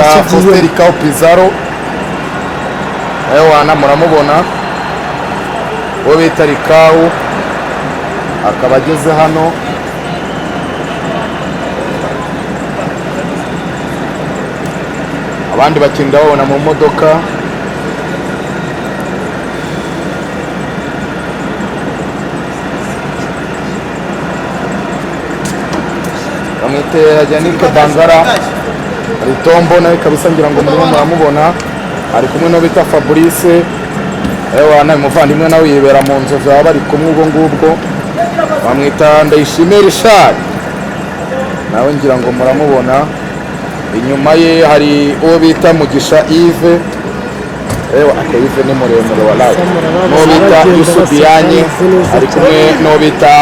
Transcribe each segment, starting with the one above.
Faustin Ricao Pizarro ewana muramubona uwo bita Ricao akaba ageze hano abandi bakinda babona mu modoka bamwite Yannick Bangara Ritombo nawe kabisa ngira ngo murimo muramubona ari kumwe no bita Fabrice ewana umuvandimwe nawe yibera mu nzovu baba bari kumwe ubwo ngubwo bamwita Ndayishimiye Richard nawe ngira ngo muramubona inyuma ye hari uwo bita Mugisha Yves ako Yves ni muremure walahi n'uwo bita Yusubianye ari kumwe n'uwo bita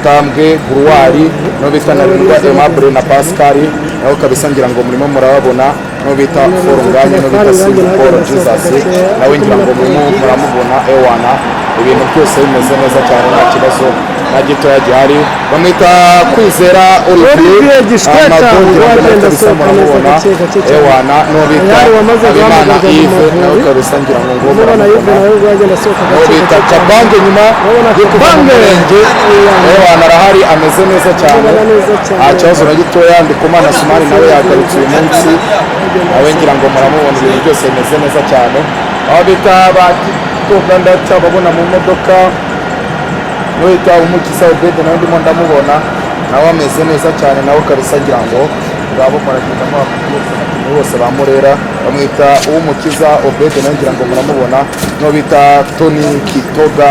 Tambwe Guruwari n'uwo bita Narindwa Aimable na Pascal nawe kabisa ngira ngo murimo murababona n'uwo bita Forunganye n'uwo bita Paul Jesus nawe ngira ngo murimo muramubona ewana ibintu byose bimeze neza cyane nta kibazo na gitoya gihari bamwita Kwizera Olivier wagenda muramubona ewana n'uwo bita Habimana Yves nawe kabisa ngira ngo murabona n'uwo bita Kabange nyuma yo kuva mu murenge ewana arahari ameze neza cyane nta kibazo na gitoya Ndikumana Sumari nawe yagarutse uyu munsi nawe ngira ngo muramubona ibintu byose bimeze neza cyane aho bita batuganda cyababona mu modoka wita Umukiza Obede nawe ndimo ndamubona nawe ameze neza cyane nawe kabisa ngira ngo ngabo maragenda mu bose bamurera bamwita Umukiza Obede nawe ngira ngo muramubona no bita Tony Kitoga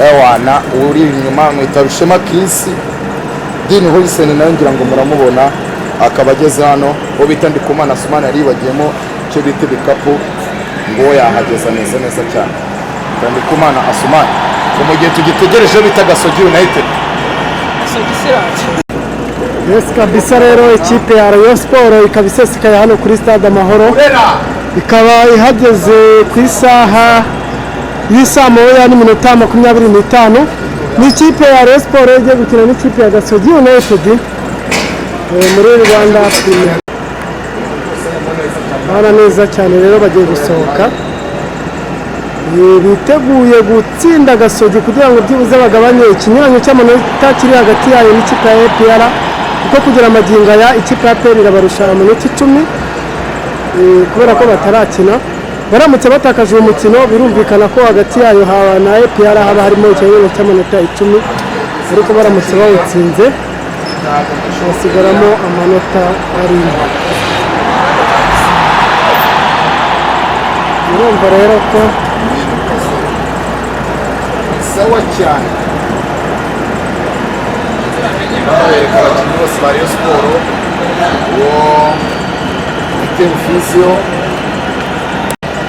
ewana uri inyuma mwita Rushema Chris Dini Hoysen nawe ngira ngo muramubona akaba ageze hano uwo bita Ndikumana Sumani yaribagiyemo cyo bita ibikapu ngo yahageza neza cyane Ndikumana Asumani mu gihe tugitegereje bita Gasogi United yes kabisa rero ikipe ya Rayon Sport ikaba isesekaye hano kuri stade Amahoro ikaba ihageze ku isaha y'isa moya n'iminota 25 ni ikipe ya Rayon Sport igiye gukina n'ikipe ya Gasogi United muri Rwanda Premier bana neza cyane rero bagiye gusohoka biteguye gutsinda Gasogi kugira ngo byibuze bagabanye ikinyuranyo cy'amanota kiri hagati yayo n'ikipe ya APR kuko kugira amaginga ya ikipe ya APR irabarusha amanota 10 kubera ko batarakina baramutse batakaje umukino birumvikana ko hagati yayo na APR haba harimo ikinyuranyo cy'amanota 10 ariko baramutse bawutsinze basigaramo amanota 7 urumva rero ko sawa cyane bareka abakinnyi bose ba Rayon Sport uwo Peter Fizio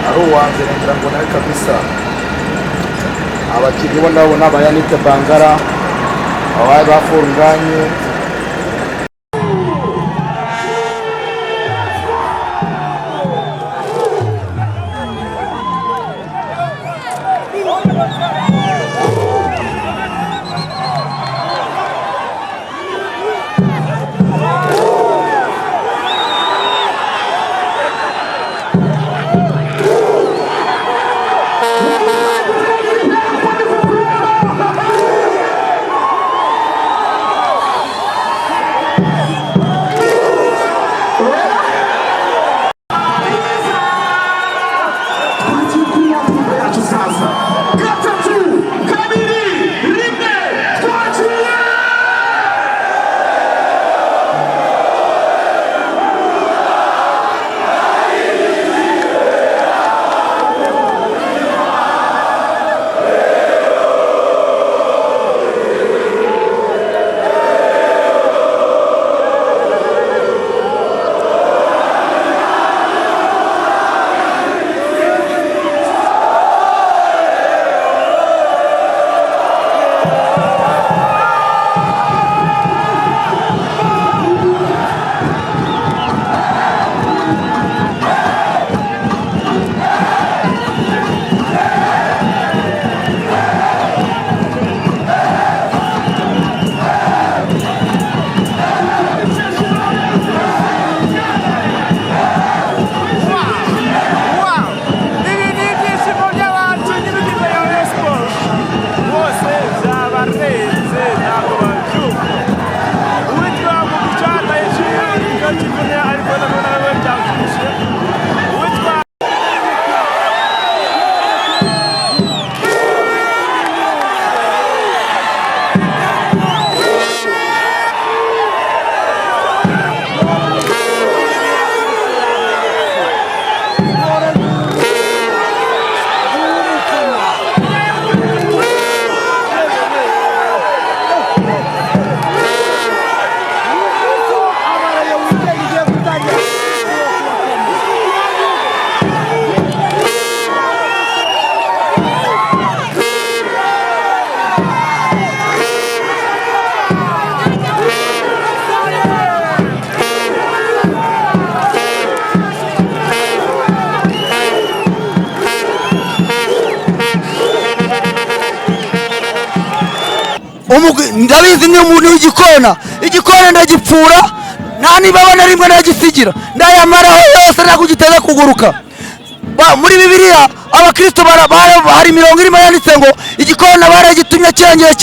ari uwanze ngira ngo nawe kabisa abakinnyi bo ndabona aba Yannick Bangara abaye bafunganye ndabizi ni umuntu w'igikona, igikona ndagipfura nta nibaba na rimwe ndagisigira, ndayamaraho yose ntabwo giteze kuguruka. Muri Bibiliya abakristo hari imirongo irimo yanditse ngo igikona baragitumye kirangire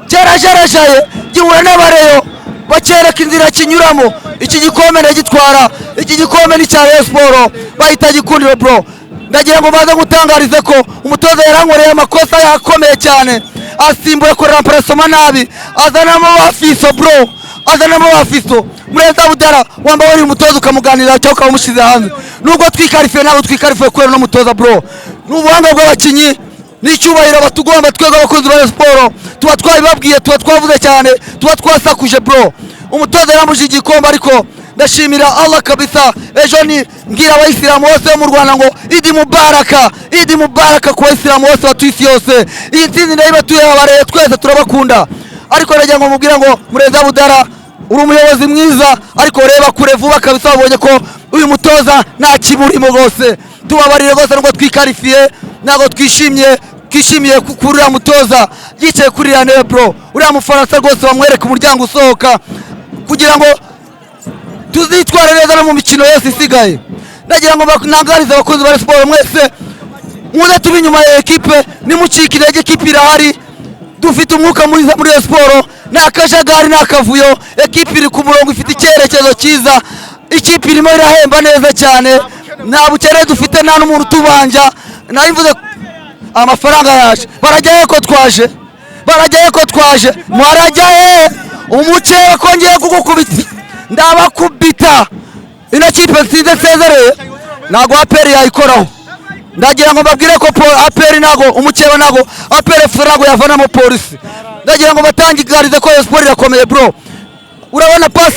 kirajarajaye gihura n'abareyo bacyereka inzira kinyuramo. Iki gikombe ndagitwara, iki gikombe ni cya Rayon Sport bahita gikundiro bro. Ndagira ngo baze gutangarize ko umutoza yarankoreye amakosa yakomeye cyane, asimbuye ko remplacement nabi, azanamo bafiso bro, azanamo bafiso. Murenza Budara wamba wari umutoza ukamuganira cyangwa ukamushyize hanze, nubwo twikarifiye ntabwo twikarifiye kwera no mutoza bro. N'ubuhanga bw'abakinyi n'icyubahiro batugomba twego abakozi ba Sport, tuba twabibabwiye, tuba twavuze cyane, tuba twasakuje bro. Umutoza yambuje igikombe ariko ndashimira Allah kabisa. Ejo ni ngira abayisilamu bose mu Rwanda ngo Idi Mubaraka ku bayisilamu bose batwisi yose. Iyi nsinzi ndayibatuye abareye twese turabakunda, ariko ndagira ngo mubwira ngo Murenza Budara uri umuyobozi mwiza, ariko reba kure vuba kabisa, wabonye ko uyu mutoza nta kiburimo rwose. Tubabarire rwose ngo twikarifiye, ntabwo twishimiye kuri uriya mutoza yicaye kuri iriya ntebe bro. Uriya Mufaransa rwose bamwereka umuryango usohoka kugira ngo tuzitware neza no mu mikino yose isigaye. Ndagira ngo nangarize abakozi ba Sport mwese muze tubi inyuma ya ekipe, nimucike intege, ekipe irahari, dufite umwuka muri Sport, nta kajagari nta kavuyo, ekipe iri ku murongo, ifite icyerekezo cyiza, ikipe irimo irahemba neza cyane, nta bukene dufite, nta n'umuntu utubanja. Narimvuze amafaranga yaje, barajyaye ko twaje mwarajyaye umucere kongeye kugukubita, ndabakubita. Ino kipe nsinze nsezereye ntabwo APR yayikoraho. Ndagira ngo mbabwire ko APR ntabwo umukeba, ntabwo APR FC ntabwo yavanamo polisi. Ndagira ngo batangigarize ko Rayon Sport irakomeye bro. Urabona pass